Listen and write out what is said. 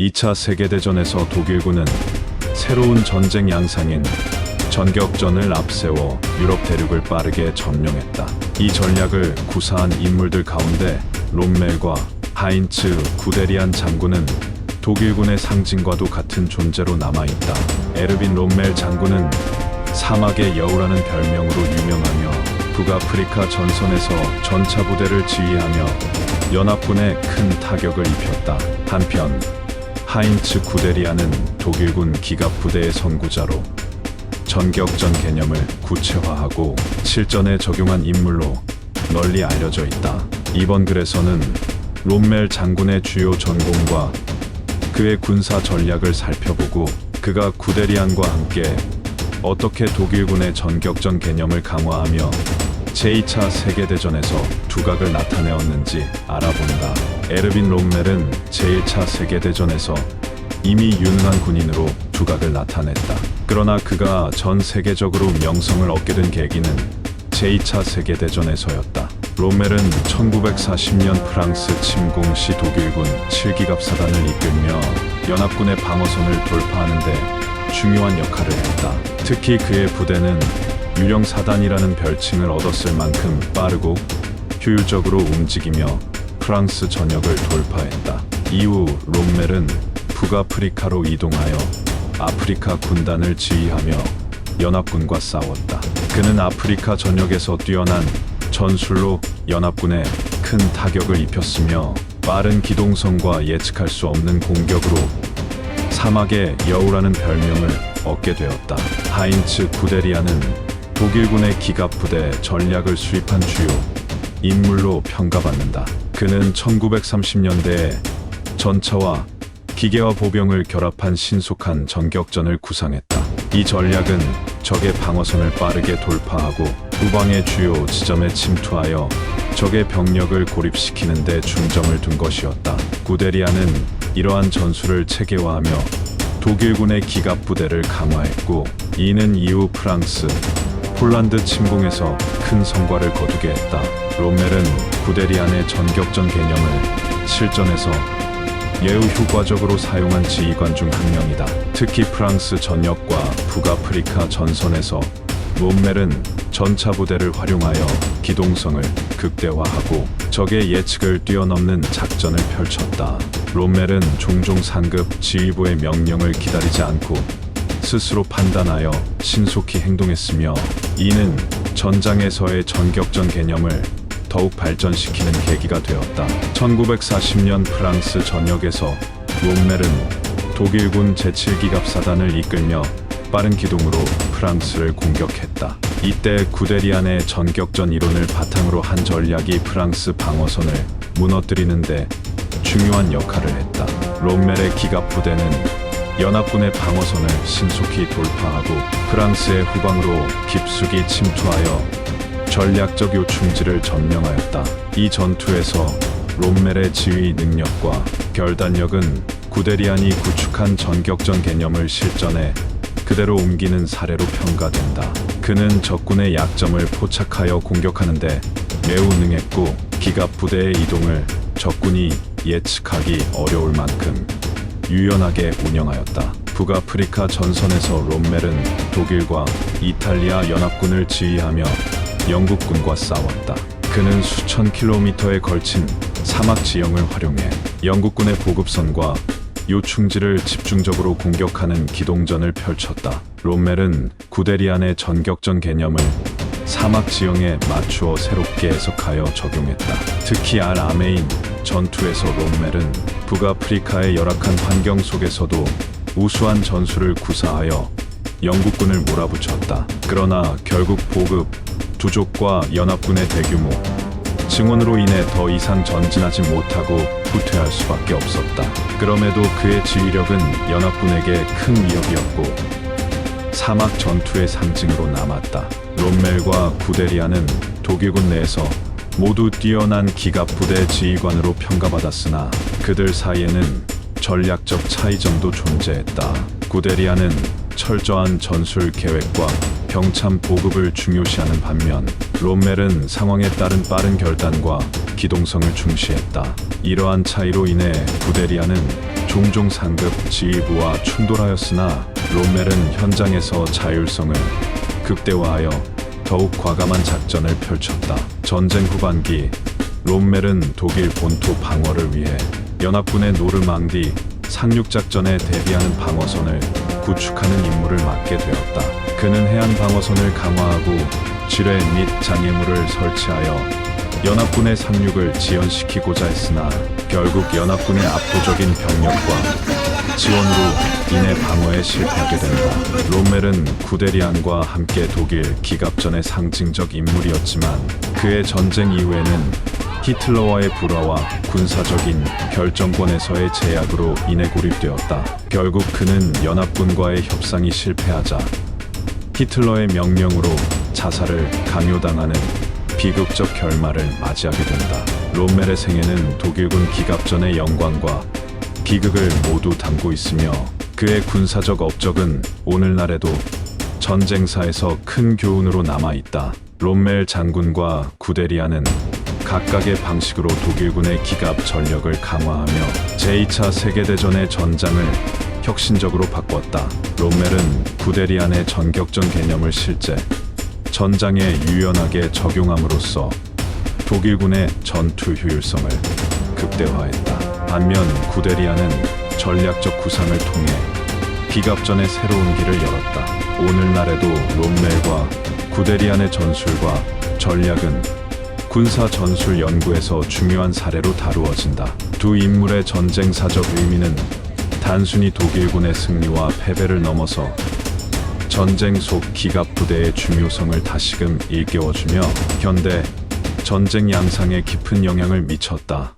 2차 세계대전에서 독일군은 새로운 전쟁 양상인 전격전을 앞세워 유럽 대륙을 빠르게 점령했다. 이 전략을 구사한 인물들 가운데 롬멜과 하인츠 구데리안 장군은 독일군의 상징과도 같은 존재로 남아있다. 에르빈 롬멜 장군은 사막의 여우라는 별명으로 유명하며 북아프리카 전선에서 전차 부대를 지휘하며 연합군에 큰 타격을 입혔다. 한편 하인츠 구데리안은 독일군 기갑부대의 선구자로 전격전 개념을 구체화하고 실전에 적용한 인물로 널리 알려져 있다. 이번 글에서는 롬멜 장군의 주요 전공과 그의 군사 전략을 살펴보고 그가 구데리안과 함께 어떻게 독일군의 전격전 개념을 강화하며 제2차 세계대전에서 두각을 나타내었는지 알아본다. 에르빈 롬멜은 제1차 세계대전에서 이미 유능한 군인으로 두각을 나타냈다. 그러나 그가 전 세계적으로 명성을 얻게 된 계기는 제2차 세계대전에서였다. 롬멜은 1940년 프랑스 침공 시 독일군 7기갑 사단을 이끌며 연합군의 방어선을 돌파하는 데 중요한 역할을 했다. 특히 그의 부대는 유령사단이라는 별칭을 얻었을 만큼 빠르고 효율적으로 움직이며 프랑스 전역을 돌파했다. 이후 롬멜은 북아프리카로 이동하여 아프리카 군단을 지휘하며 연합군과 싸웠다. 그는 아프리카 전역에서 뛰어난 전술로 연합군에 큰 타격을 입혔으며 빠른 기동성과 예측할 수 없는 공격으로 사막의 여우라는 별명을 얻게 되었다. 하인츠 구데리안은 독일군의 기갑부대 전략을 수립한 주요 인물로 평가받는다. 그는 1930년대에 전차와 기계와 보병을 결합한 신속한 전격전을 구상했다. 이 전략은 적의 방어선을 빠르게 돌파하고 후방의 주요 지점에 침투하여 적의 병력을 고립시키는 데 중점을 둔 것이었다. 구데리안은 이러한 전술을 체계화하며 독일군의 기갑부대를 강화했고 이는 이후 프랑스, 폴란드 침공에서 큰 성과를 거두게 했다. 롬멜은 구데리안의 전격전 개념을 실전에서 매우 효과적으로 사용한 지휘관 중 한 명이다. 특히 프랑스 전역과 북아프리카 전선에서 롬멜은 전차 부대를 활용하여 기동성을 극대화하고 적의 예측을 뛰어넘는 작전을 펼쳤다. 롬멜은 종종 상급 지휘부의 명령을 기다리지 않고 스스로 판단하여 신속히 행동했으며 이는 전장에서의 전격전 개념을 더욱 발전시키는 계기가 되었다. 1940년 프랑스 전역에서 롬멜은 독일군 제7기갑 사단을 이끌며 빠른 기동으로 프랑스를 공격했다. 이때 구데리안의 전격전 이론을 바탕으로 한 전략이 프랑스 방어선을 무너뜨리는데 중요한 역할을 했다. 롬멜의 기갑부대는 연합군의 방어선을 신속히 돌파하고 프랑스의 후방으로 깊숙이 침투하여 전략적 요충지를 점령하였다. 이 전투에서 롬멜의 지휘 능력과 결단력은 구데리안이 구축한 전격전 개념을 실전에 그대로 옮기는 사례로 평가된다. 그는 적군의 약점을 포착하여 공격하는데 매우 능했고 기갑부대의 이동을 적군이 예측하기 어려울 만큼 유연하게 운영하였다. 북아프리카 전선에서 롬멜은 독일과 이탈리아 연합군을 지휘하며 영국군과 싸웠다. 그는 수천 킬로미터에 걸친 사막 지형을 활용해 영국군의 보급선과 요충지를 집중적으로 공격하는 기동전을 펼쳤다. 롬멜은 구데리안의 전격전 개념을 사막 지형에 맞추어 새롭게 해석하여 적용했다. 특히 알-아메인 전투에서 롬멜은 북아프리카의 열악한 환경 속에서도 우수한 전술을 구사하여 영국군을 몰아붙였다. 그러나 결국 보급 부족과 연합군의 대규모 증원으로 인해 더 이상 전진하지 못하고 후퇴할 수밖에 없었다. 그럼에도 그의 지휘력은 연합군에게 큰 위협이었고 사막 전투의 상징으로 남았다. 롬멜과 구데리안은 독일군 내에서 모두 뛰어난 기갑부대 지휘관으로 평가받았으나 그들 사이에는 전략적 차이점도 존재했다. 구데리안은 철저한 전술 계획과 병참 보급을 중요시하는 반면 롬멜은 상황에 따른 빠른 결단과 기동성을 중시했다. 이러한 차이로 인해 구데리안은 종종 상급 지휘부와 충돌하였으나 롬멜은 현장에서 자율성을 극대화하여 더욱 과감한 작전을 펼쳤다. 전쟁 후반기 롬멜은 독일 본토 방어를 위해 연합군의 노르망디 상륙작전에 대비하는 방어선을 구축하는 임무를 맡게 되었다. 그는 해안 방어선을 강화하고 지뢰 및 장애물을 설치하여 연합군의 상륙을 지연시키고자 했으나 결국 연합군의 압도적인 병력과 지원으로 인해 방어에 실패하게 된다. 롬멜은 구데리안과 함께 독일 기갑전의 상징적 인물이었지만 그의 전쟁 이후에는 히틀러와의 불화와 군사적인 결정권에서의 제약으로 인해 고립되었다. 결국 그는 연합군과의 협상이 실패하자 히틀러의 명령으로 자살을 강요당하는 비극적 결말을 맞이하게 된다. 롬멜의 생애는 독일군 기갑전의 영광과 비극을 모두 담고 있으며 그의 군사적 업적은 오늘날에도 전쟁사에서 큰 교훈으로 남아있다. 롬멜 장군과 구데리안은 각각의 방식으로 독일군의 기갑 전력을 강화하며 제2차 세계대전의 전장을 혁신적으로 바꿨다. 롬멜은 구데리안의 전격전 개념을 실제 전장에 유연하게 적용함으로써 독일군의 전투 효율성을 극대화했다. 반면 구데리안은 전략적 구상을 통해 기갑전의 새로운 길을 열었다. 오늘날에도 롬멜과 구데리안의 전술과 전략은 군사 전술 연구에서 중요한 사례로 다루어진다. 두 인물의 전쟁사적 의미는 단순히 독일군의 승리와 패배를 넘어서 전쟁 속 기갑 부대의 중요성을 다시금 일깨워주며 현대 전쟁 양상에 깊은 영향을 미쳤다.